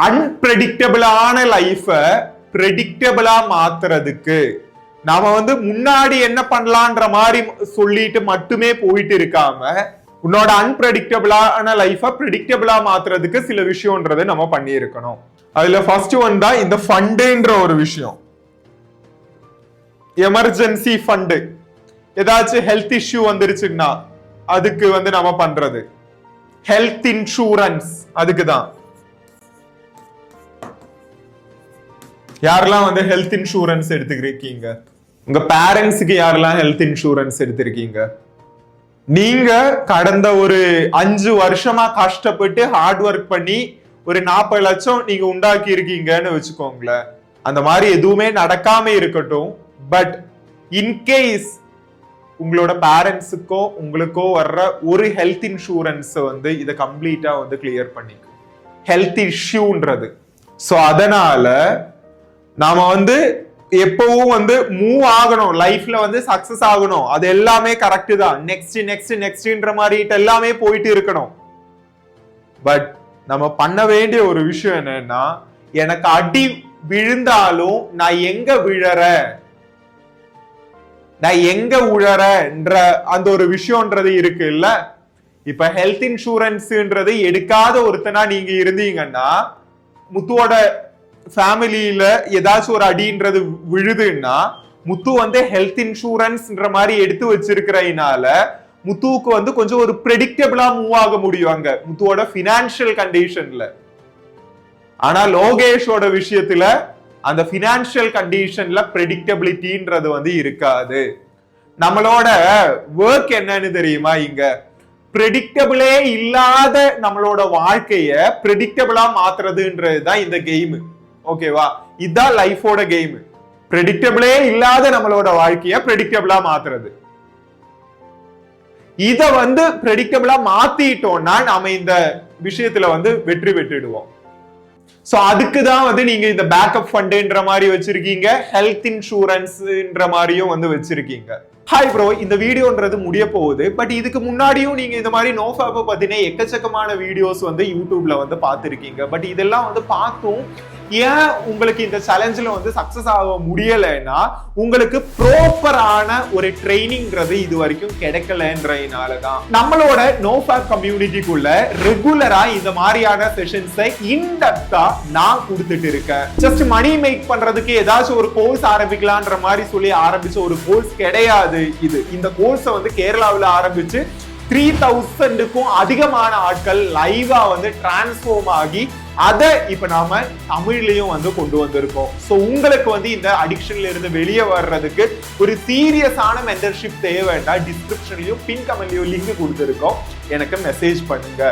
அன்பிரெடிக்டபிளான லைஃப பிரெடிக்டபிளா மாத்துறதுக்கு நாம முன்னாடி என்ன பண்ணலான்ற மாதிரி சொல்லிட்டு மட்டுமே போயிட்டு இருக்காம உன்னோட அன்பிரெடிக்டபிளான லைஃப பிரெடிக்டபிளா மாத்துறதுக்கு சில விஷயம்ன்றது நம்ம பண்ணி இருக்கணும். அதுல ஃபர்ஸ்ட் ஒன் தான் இந்த ஃபண்டுன்ற ஒரு விஷயம். எமர்ஜென்சி ஃபண்டு, ஏதாச்சும் ஹெல்த் இஷ்யூ வந்துருச்சுன்னா அதுக்கு நம்ம பண்றது. ஹெல்த் இன்சூரன்ஸ் அதுக்கு தான். யாரெல்லாம் ஹெல்த் இன்சூரன்ஸ் எடுத்துக்கிறீங்க? உங்க பேரண்ட்ஸுக்கு யாரெல்லாம் ஹெல்த் இன்சூரன்ஸ் எடுத்திருக்கீங்க? நீங்க கடந்த ஒரு 5 வருஷமா கஷ்டப்பட்டு ஹார்ட் ஒர்க் பண்ணி ஒரு 40 லட்சம் நீங்க உண்டாக்கி இருக்கீங்கன்னு வச்சுக்கோங்களேன். அந்த மாதிரி எதுவுமே நடக்காம இருக்கட்டும். பட் இன்கேஸ் உங்களோட பேரண்ட்ஸுக்கோ உங்களுக்கோ வர்ற ஒரு ஹெல்த் இன்சூரன்ஸ் இதை கம்ப்ளீட்டா கிளியர் பண்ணிக்கும். ஹெல்த் இஷ்யூன்றது. ஸோ அதனால நாம எப்பவும் மூவ் ஆகணும், லைஃப்ல சக்சஸ் ஆகணும். அது எல்லாமே கரெக்ட் தான். நெக்ஸ்ட் நெக்ஸ்ட் நெக்ஸ்ட்ன்ற மாதிரி எல்லாமே போயிட்டு இருக்கணும். பட் நம்ம பண்ண வேண்டிய ஒரு விஷயம் என்னன்னா, எனக்கு அடி விழுந்தாலும் நான் எங்க விழறேன், நான் எங்க உழறேன்ற அந்த ஒரு விஷயம்ன்றது இருக்கு இல்ல. இப்ப ஹெல்த் இன்சூரன்ஸ்ன்றது எடுக்காத ஒருத்தனா நீங்க இருந்தீங்கன்னா, முத்துவோட ஃபேமிலியில ஏதாச்சும் ஒரு அடின்றது விழுதுன்னா முத்து ஹெல்த் இன்சூரன்ஸ்ன்ற மாதிரி எடுத்து வச்சிருக்கிறதுனால முத்துவுக்கு கொஞ்சம் ஒரு பிரெடிக்டபிளா மூவ் ஆக முடியும் அங்க முத்துவோட பினான்சியல் கண்டிஷன்ல. ஆனா லோகேஷோட விஷயத்துல அந்த பினான்சியல் கண்டிஷன்ல பிரெடிக்டபிலிட்டின்றது இருக்காது. நம்மளோட ஒர்க் என்னன்னு தெரியுமா? இங்க பிரெடிக்டபிளே இல்லாத நம்மளோட வாழ்க்கைய பிரெடிக்டபிளா மாத்துறதுன்றதுதான் இந்த கேம். ஓகேவா? இதுதான் லைஃபோட கேம். பிரெடிக்டபிளே இல்லாத நம்மளோட வாழ்க்கைய பிரெடிக்டபிளா மாத்துறது. இத பிரெடிக்டபிளா மாத்திட்டோம்னா நாம இந்த விஷயத்துல வெற்றி பெற்றுடுவோம். சோ அதுக்குதான் நீங்க இந்த பேக்கப் ஃபண்டுன்ற மாதிரி வச்சிருக்கீங்க, ஹெல்த் இன்சூரன்ஸ்ன்ற மாதிரியும் வச்சிருக்கீங்க. ஹாய் ப்ரோ, இந்த வீடியோன்றது முடிய போகுது. பட் இதுக்கு முன்னாடியும் நீங்க இந்த மாதிரி நோஃபாப் பத்தின எக்கச்சக்கமான வீடியோஸ் யூடியூப்ல பார்த்திருக்கீங்க. பட் இதெல்லாம் பார்த்தும் ஏன் உங்களுக்கு இந்த சேலஞ்சில் சக்சஸ் ஆக முடியலைன்னா உங்களுக்கு ப்ராப்பரான ஒரு ட்ரைனிங்கிறது இது வரைக்கும் கிடைக்கலன்றதுனாலதான். நம்மளோட நோஃபாப் கம்யூனிட்டிக்குள்ள ரெகுலரா இந்த மாதிரியான செஷன்ஸை இன்டெப்தா நான் கொடுத்துட்டு இருக்கேன். ஜஸ்ட் மணி மேக் பண்றதுக்கு ஏதாச்சும் ஒரு கோர்ஸ் ஆரம்பிக்கலான்ற மாதிரி சொல்லி ஆரம்பிச்ச ஒரு கோர்ஸ் கிடையாது இது. இந்த கோர்ஸை கேரளாவில் ஆரம்பிச்சு 3000க்கும் அதிகமான ஆட்கள் லைவா டிரான்ஸ்ஃபார்ம் ஆகி அதை இப்ப நாம தமிழ்லயும் கொண்டு வந்திருக்கோம். சோ உங்களுக்கு இந்த அடிக்ஷன்ல இருந்து வெளியே வர்றதுக்கு ஒரு சீரியஸான மென்டர்ஷிப் தேவைன்னா டிஸ்கிரிப்ஷன்லயும் பின் கமெண்ட்லயும் லிங்க் கொடுத்திருக்கோம். எனக்கு மெசேஜ் பண்ணுங்க.